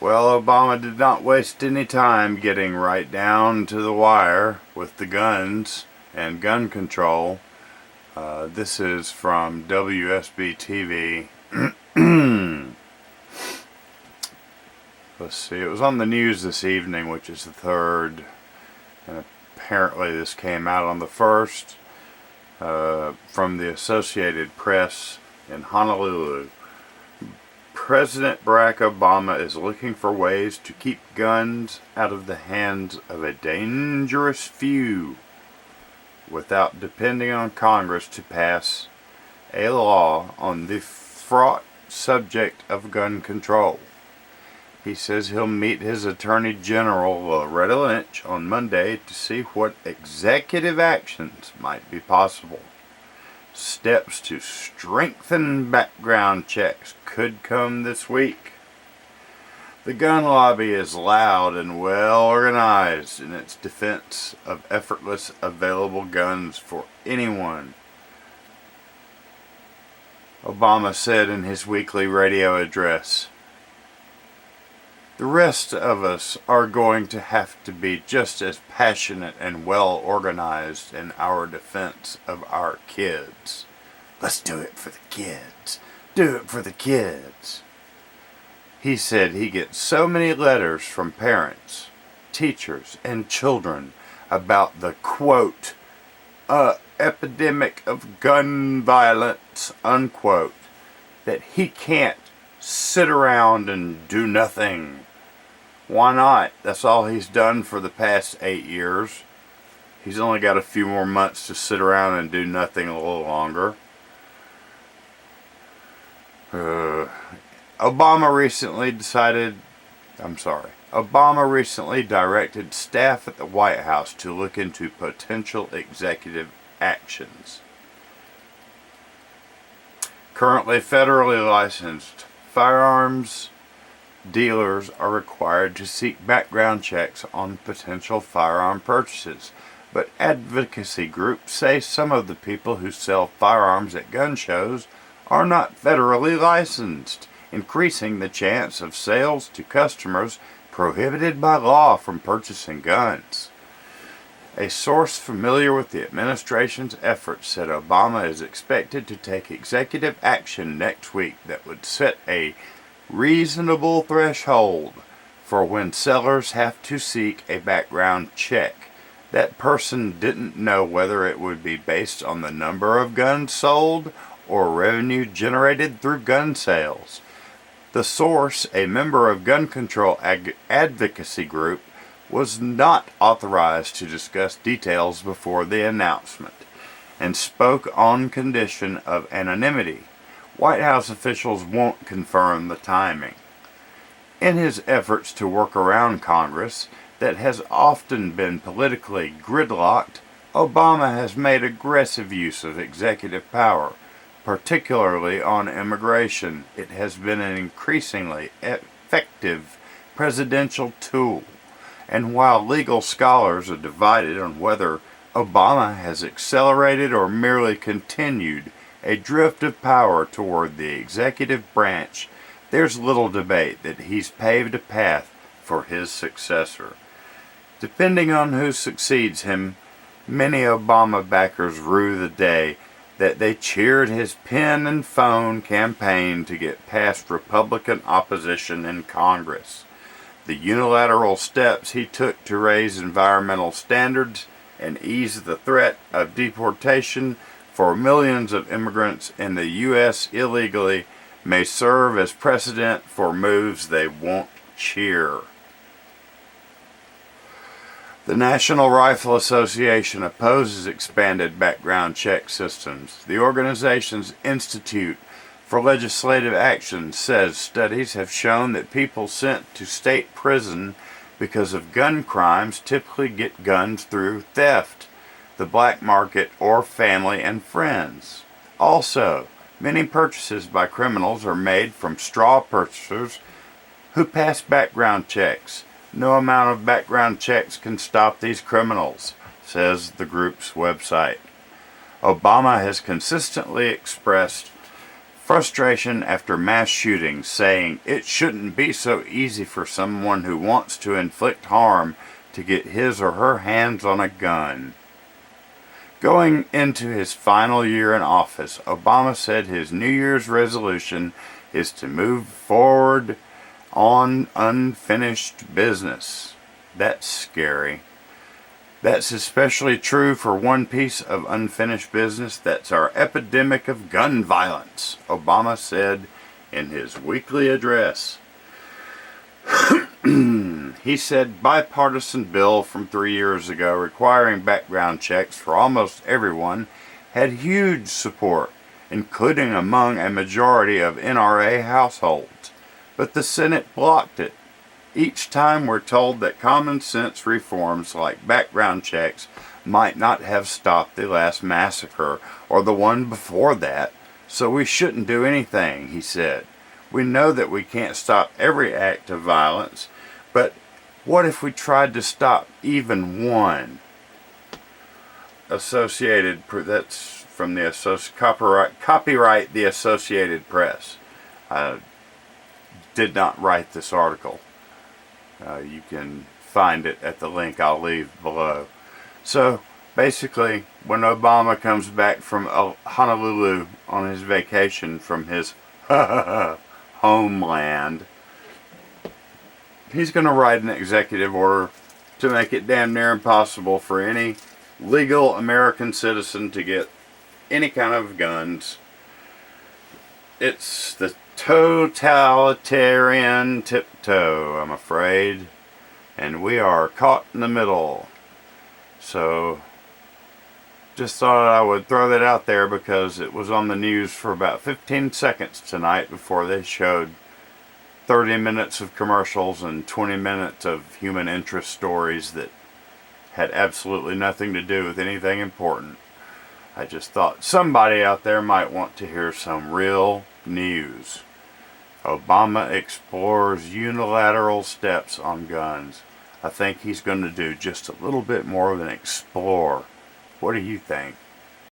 Well, Obama did not waste any time getting right down to the wire with the guns and gun control. This is from W.S.B. TV. Let's see, it was on the news this evening, which is the 3rd, and apparently this came out on the 1st, from the Associated Press in Honolulu. President Barack Obama is looking for ways to keep guns out of the hands of a dangerous few without depending on Congress to pass a law on the fraught subject of gun control. He says he'll meet his Attorney General Loretta Lynch on Monday to see what executive actions might be possible. Steps to strengthen background checks could come this week. The gun lobby is loud and well organized in its defense of effortless available guns for anyone, Obama said in his weekly radio address. The rest of us are going to have to be just as passionate and well organized in our defense of our kids. Let's do it for the kids. Do it for the kids. He said he gets so many letters from parents, teachers, and children about the, quote, epidemic of gun violence, unquote, that he can't sit around and do nothing. Why not? That's all he's done for the past 8 years. He's only got a few more months to sit around and do nothing a little longer. Obama recently directed staff at the White House to look into potential executive actions. Currently federally licensed firearms dealers are required to seek background checks on potential firearm purchases, but advocacy groups say some of the people who sell firearms at gun shows are not federally licensed, increasing the chance of sales to customers prohibited by law from purchasing guns. A source familiar with the administration's efforts said Obama is expected to take executive action next week that would set a reasonable threshold for when sellers have to seek a background check. That person didn't know whether it would be based on the number of guns sold or revenue generated through gun sales. The source, a member of gun control advocacy group, was not authorized to discuss details before the announcement and spoke on condition of anonymity. White House officials won't confirm the timing. In his efforts to work around Congress that has often been politically gridlocked, Obama has made aggressive use of executive power, particularly on immigration. It has been an increasingly effective presidential tool, and while legal scholars are divided on whether Obama has accelerated or merely continued a drift of power toward the executive branch, there's little debate that he's paved a path for his successor. Depending on who succeeds him, many Obama backers rue the day that they cheered his pen and phone campaign to get past Republican opposition in Congress. The unilateral steps he took to raise environmental standards and ease the threat of deportation for millions of immigrants in the U.S. illegally may serve as precedent for moves they won't cheer. The National Rifle Association opposes expanded background check systems. The organization's Institute for Legislative Action says studies have shown that people sent to state prison because of gun crimes typically get guns through theft, the black market, or family and friends. Also, many purchases by criminals are made from straw purchasers who pass background checks. No amount of background checks can stop these criminals, says the group's website. Obama has consistently expressed Frustration after mass shootings, saying it shouldn't be so easy for someone who wants to inflict harm to get his or her hands on a gun. Going into his final year in office, Obama said his New Year's resolution is to move forward on unfinished business. That's scary. That's especially true for one piece of unfinished business. That's our epidemic of gun violence, Obama said in his weekly address. He said bipartisan bill from 3 years ago requiring background checks for almost everyone had huge support, including among a majority of NRA households. But the Senate blocked it. Each time we're told that common sense reforms like background checks might not have stopped the last massacre or the one before that, so we shouldn't do anything, he said. We know that we can't stop every act of violence, but what if we tried to stop even one? That's from the copyright the Associated Press. I did not write this article. You can find it at the link I'll leave below. So basically, when Obama comes back from Honolulu on his vacation from his homeland, he's going to write an executive order to make it damn near impossible for any legal American citizen to get any kind of guns. It's the totalitarian tiptoe, I'm afraid, and we are caught in the middle. So just thought I would throw that out there because it was on the news for about 15 seconds tonight before they showed 30 minutes of commercials and 20 minutes of human interest stories that had absolutely nothing to do with anything important. I just thought somebody out there might want to hear some real news. Obama explores unilateral steps on guns. I think he's going to do just a little bit more than explore. What do you think?